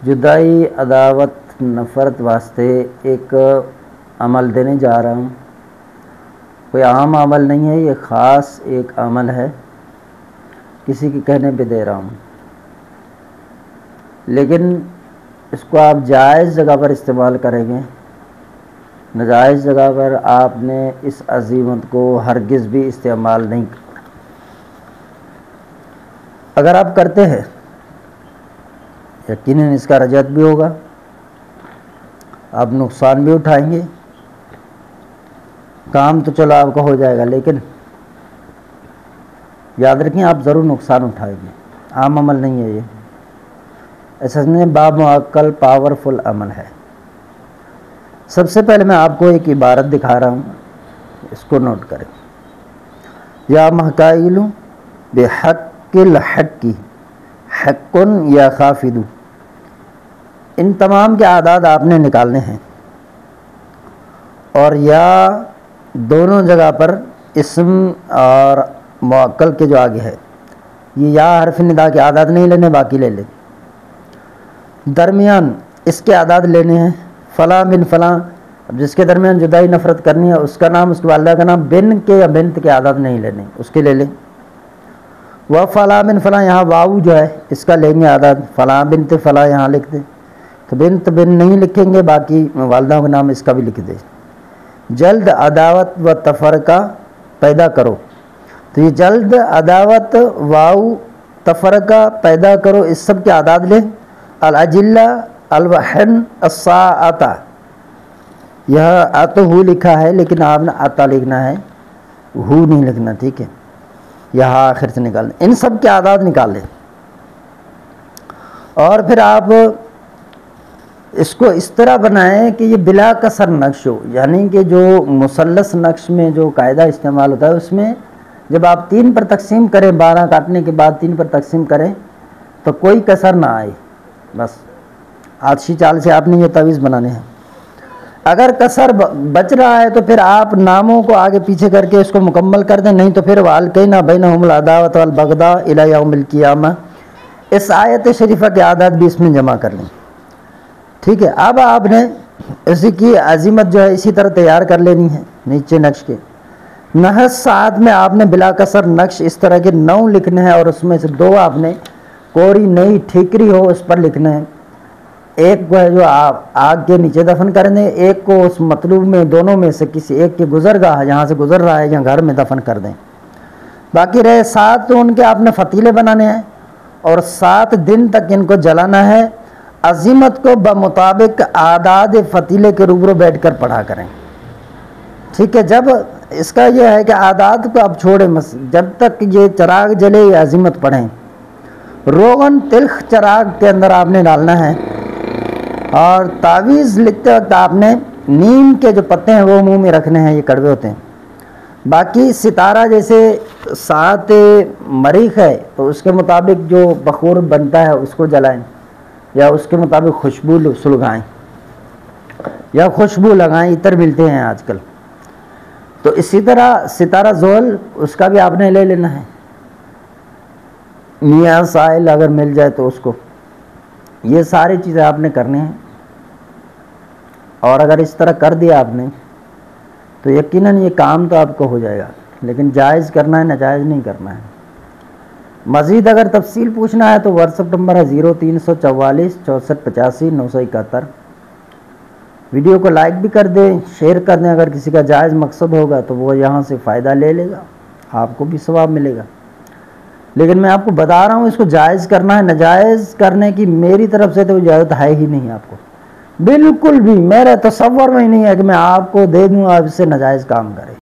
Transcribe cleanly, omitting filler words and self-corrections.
جدائی عداوت نفرت واسطے ایک عمل دینے جا رہا ہوں. کوئی عام عمل نہیں ہے، یہ خاص ایک عمل ہے، کسی کے کہنے پہ دے رہا ہوں، لیکن اس کو آپ جائز جگہ پر استعمال کریں گے. ناجائز جگہ پر آپ نے اس عزیمت کو ہرگز بھی استعمال نہیں کرنا. اگر آپ کرتے ہیں یقیناً اس کا رجعت بھی ہوگا، آپ نقصان بھی اٹھائیں گے. کام تو چلو آپ کا ہو جائے گا، لیکن یاد رکھیں آپ ضرور نقصان اٹھائیں گے. عام عمل نہیں ہے یہ، ایسا نہیں بامعقل پاورفل عمل ہے. سب سے پہلے میں آپ کو ایک عبارت دکھا رہا ہوں، اس کو نوٹ کریں. یا محقائل بحق الحق حق یا خافد، ان تمام کے اعداد آپ نے نکالنے ہیں، اور یا دونوں جگہ پر اسم اور معقل کے جو آگے ہے، یہ یا حرف ندا کے اعداد نہیں لینے، باقی لے لیں. درمیان اس کے اعداد لینے ہیں. فلاں بن فلاں، اب جس کے درمیان جدائی نفرت کرنی ہے اس کا نام، اس کے والدہ کا نام، بن کے یا بنت کے اعداد نہیں لینے، اس کے لے لیں. و فلاں بن فلاں، یہاں واو جو ہے اس کا لیں گے اعداد. فلاں بنت فلاں یہاں لکھ دیں، تو بنت بن نہیں لکھیں گے، باقی والدہ کا نام اس کا بھی لکھ دیں. جلد عداوت و تفرقہ پیدا کرو، تو یہ جلد عداوت واو تفرقہ پیدا کرو، اس سب کے اعداد لیں. الاجلہ الوحن الساعۃ، یہاں آتو ہو لکھا ہے لیکن آپ نے آتا لکھنا ہے، ہو نہیں لکھنا، ٹھیک ہے. یہاں آخر سے نکالنا، ان سب کے اعداد نکال لیں. اور پھر آپ اس کو اس طرح بنائیں کہ یہ بلا کسر نقش ہو، یعنی کہ جو مثلث نقش میں جو قاعدہ استعمال ہوتا ہے اس میں جب آپ 3 پر تقسیم کریں، 12 کاٹنے کے بعد 3 پر تقسیم کریں تو کوئی کسر نہ آئے. بس آتشی چال سے آپ نے یہ تعویذ بنانے ہیں. اگر کسر بچ رہا ہے تو پھر آپ ناموں کو آگے پیچھے کر کے اس کو مکمل کر دیں، نہیں تو پھر وَأَلْقَيْنَا بَيْنَهُمُ الْعَدَاوَةَ وَالْبَغْضَاءَ إِلَىٰ يَوْمِ الْقِيَامَةِ، اس آیت شریفہ کے اعداد بھی اس میں جمع کر لیں. ٹھیک ہے. اب آپ نے اسی کی عظیمت جو ہے اسی طرح تیار کر لینی ہے. نیچے نقش کے نحس ساعت میں آپ نے بلا کسر نقش اس طرح کے 9 لکھنے ہیں، اور اس میں سے 2 آپ نے کوری نئی ٹھیکری ہو اس پر لکھنے ہیں. ایک کو ہے جو آپ آگ کے نیچے دفن کر دیں، ایک کو اس مطلوب میں دونوں میں سے کسی ایک کے گزرگاہ جہاں سے گزر رہا ہے یا گھر میں دفن کر دیں. باقی رہے 7 تو ان کے آپ نے فتیلے بنانے ہیں، اور 7 دن تک ان کو جلانا ہے. عظیمت کو بمطابق اعداد فتیلے کے روبرو بیٹھ کر پڑھا کریں. ٹھیک ہے. جب اس کا یہ ہے کہ اعداد کو آپ چھوڑیں، جب تک یہ چراغ جلے یہ عظیمت پڑھیں. روغن تلخ چراغ کے اندر آپ نے ڈالنا ہے، اور تعویذ لکھتے وقت آپ نے نیم کے جو پتے ہیں وہ منہ میں رکھنے ہیں، یہ کڑوے ہوتے ہیں. باقی ستارہ جیسے 7 مریخ ہے تو اس کے مطابق جو بخور بنتا ہے اس کو جلائیں، یا اس کے مطابق خوشبو سلگائیں، یا خوشبو لگائیں، عطر ملتے ہیں آج کل. تو اسی طرح ستارہ زحل اس کا بھی آپ نے لے لینا ہے، میاں سائل اگر مل جائے تو اس کو. یہ ساری چیزیں آپ نے کرنے ہیں، اور اگر اس طرح کر دیا آپ نے تو یقیناً یہ کام تو آپ کو ہو جائے گا، لیکن جائز کرنا ہے، ناجائز نہیں کرنا ہے. مزید اگر تفصیل پوچھنا ہے تو واٹس ایپ نمبر ہے 0344 64 85 971. ویڈیو کو لائک بھی کر دیں، شیئر کر دیں. اگر کسی کا جائز مقصد ہوگا تو وہ یہاں سے فائدہ لے لے گا، آپ کو بھی ثواب ملے گا. لیکن میں آپ کو بتا رہا ہوں اس کو جائز کرنا ہے. ناجائز کرنے کی میری طرف سے تو اجازت ہے ہی نہیں آپ کو، بالکل بھی. میرے تصور میں ہی نہیں ہے کہ میں آپ کو دے دوں آپ اس سے ناجائز کام کریں.